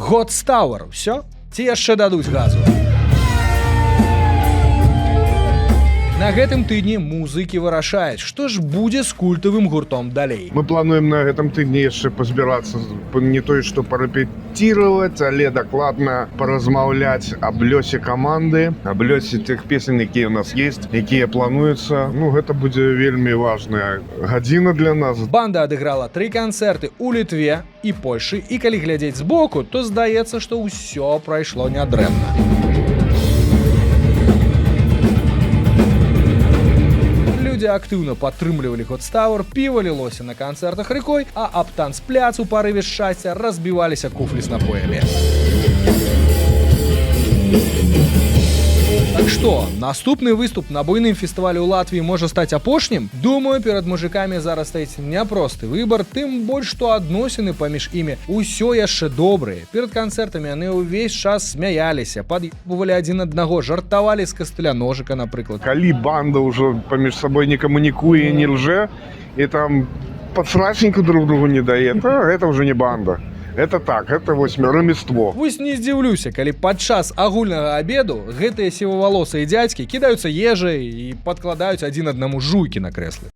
Godstower, все? Ці яшчэ дадуць газу? На гэтым тыдні музыкі вырашаюць, што ж будзе з культавым гуртом далей. Мы плануем на гэтым тыдні яшчэ пазбірацца, не той, што парэпетировать, але дакладна паразмаўляць аб лёсе каманды, аб лёсе тых песень, якія ў нас есть, якія плануюцца. Гэта будзе вельмі важная гадзіна для нас. Банда адыграла 3 канцэрты ў Літве і Польшы, і калі глядзець збоку, то здаецца, што ўсё прайшло нядрэнна. Людзі актыўна падтрымлівалі Godstower, піва лілося на канцэртах рекой, а аб танцпляц у парыве шчасця разбіваліся куфлі з напоямі. Так што, наступны выступ на буйным фестывалі ў Латвіі можа стаць апошнім? Думаю, перад мужикамі зараз стаіць няпросты выбар, тым больш, што адносіны паміж імі ўсё яшчэ добрыя. Перад канцэртамі яны ўвесь час смяяліся, пад'ебывалі адзін аднаго, жартавалі з кастыляножыка, напрыклад. Калі банда ўжо паміж сабой не камунікуе і не лжэ, і там падсрачніку друг другу не дае, то гэта ўжо не банда. Это так, это вось раміство. Вось не здзіўлюся, калі падчас агульнага абеду гэтыя сівавалосыя дзядзькі кідаюцца ежай і падкладаюць адзін аднаму жуйкі на крэслы.